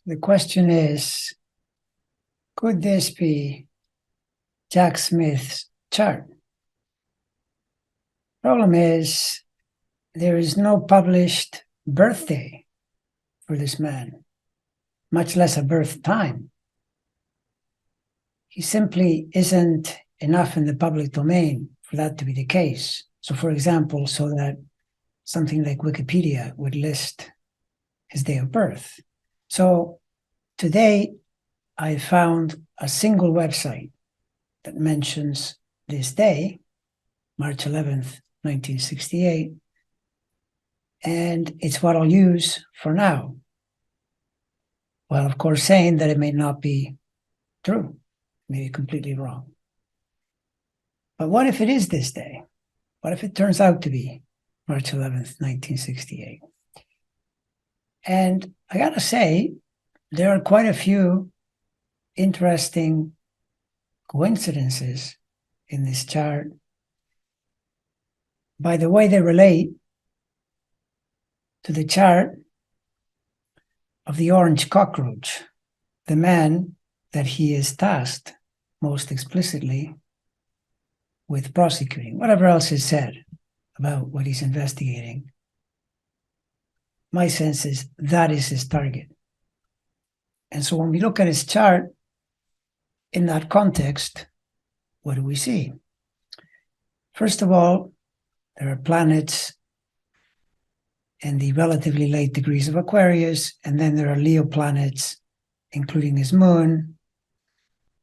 The question is, could this be Jack Smith's chart? Problem is, there is no published birthday for this man, much less a birth time. He simply isn't enough in the public domain for that to be the case. So, for example, so that something like Wikipedia would list his day of birth. So today, I found a single website that mentions this day, March 11th, 1968, and it's what I'll use for now. Well, of course, saying that it may not be true, may be completely wrong. But what if it is this day? What if it turns out to be March 11th, 1968? And I gotta say, there are quite a few interesting coincidences in this chart by the way they relate to the chart of the orange cockroach, the man that he is tasked most explicitly with prosecuting. Whatever else is said about what he's investigating, my sense is that is his target. And so when we look at his chart in that context, what do we see? First of all, there are planets in the relatively late degrees of Aquarius, and then there are Leo planets, including his moon,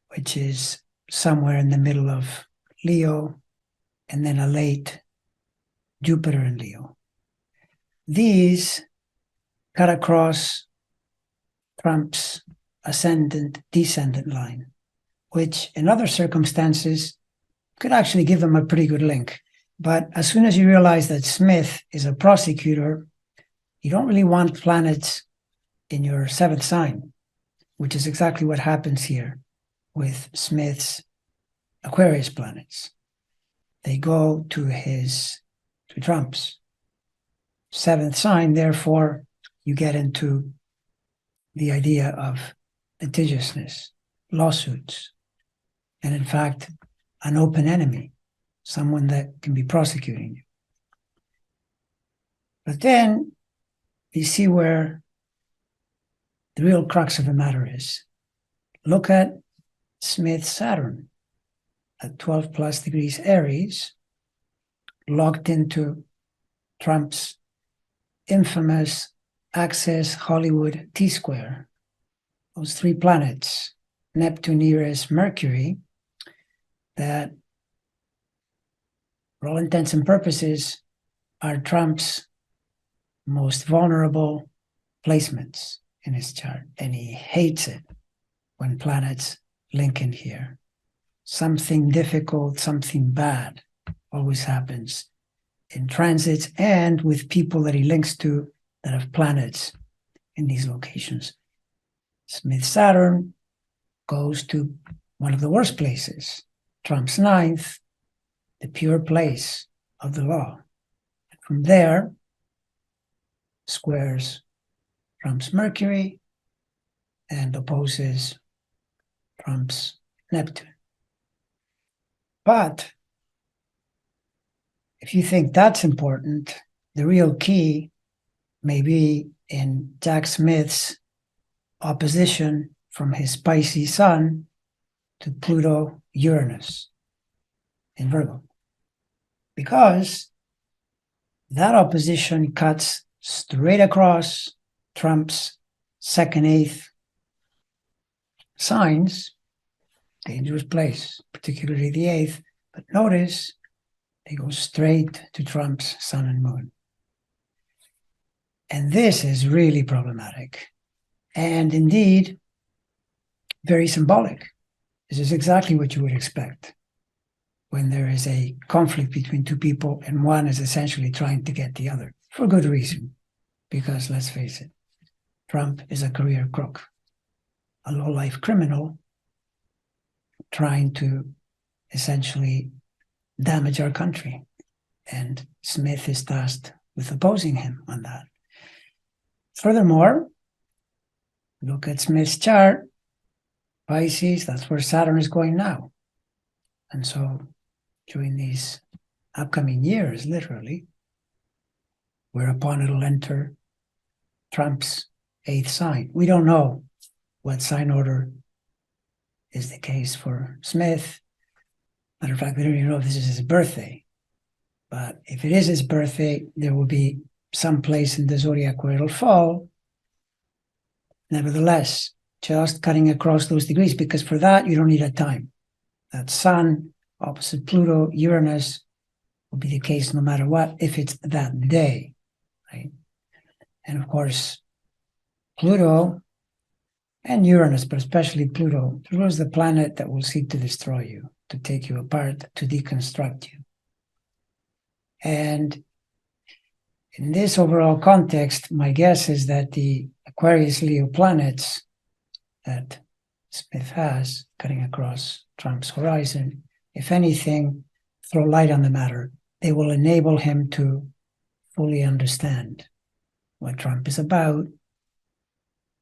which is somewhere in the middle of Leo, and then a late Jupiter in Leo. These cut across Trump's ascendant-descendant line, which in other circumstances could actually give them a pretty good link. But as soon as you realize that Smith is a prosecutor, you don't really want planets in your seventh sign, which is exactly what happens here with Smith's Aquarius planets. They go to Trump's seventh sign, therefore you get into the idea of litigiousness, lawsuits, and in fact, an open enemy, someone that can be prosecuting you. But then you see where the real crux of the matter is. Look at Smith's Saturn at 12 plus degrees Aries, locked into Trump's infamous Access Hollywood T-square. Those three planets, Neptune, Uranus, Mercury, that for all intents and purposes are Trump's most vulnerable placements in his chart. And he hates it when planets link in here. Something difficult, something bad always happens in transits and with people that he links to that have planets in these locations. Smith's Saturn goes to one of the worst places, Trump's ninth, the pure place of the law. And from there, squares Trump's Mercury and opposes Trump's Neptune. But if you think that's important, the real key may be in Jack Smith's opposition from his Pisces sun to Pluto Uranus in Virgo. Because that opposition cuts straight across Trump's second, eighth signs, dangerous place, particularly the eighth. But notice they go straight to Trump's sun and moon. And this is really problematic. And indeed, very symbolic. This is exactly what you would expect when there is a conflict between two people and one is essentially trying to get the other, for good reason. Because let's face it, Trump is a career crook, a low-life criminal trying to essentially damage our country. And Smith is tasked with opposing him on that. Furthermore, Look at Smith's chart, Pisces, that's where Saturn is going now. And so during these upcoming years, literally, whereupon it'll enter Trump's 8th sign. We don't know what sign order is the case for Smith. Matter of fact, we don't even know if this is his birthday. But if it is his birthday, there will be some place in the zodiac where it'll fall. Nevertheless, just cutting across those degrees, because for that, you don't need a time. That Sun opposite Pluto, Uranus will be the case no matter what, if it's that day, right? And of course, Pluto and Uranus, but especially Pluto. Pluto is the planet that will seek to destroy you, to take you apart, to deconstruct you. And in this overall context, my guess is that the Aquarius Leo planets that Smith has cutting across Trump's horizon, if anything, throw light on the matter. They will enable him to fully understand what Trump is about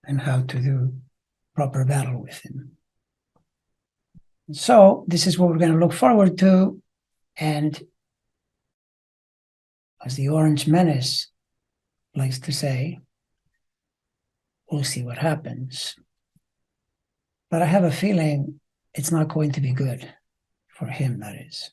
and how to do proper battle with him. So this is what we're going to look forward to. And as the Orange Menace likes to say, we'll see what happens. But I have a feeling it's not going to be good for him, that is.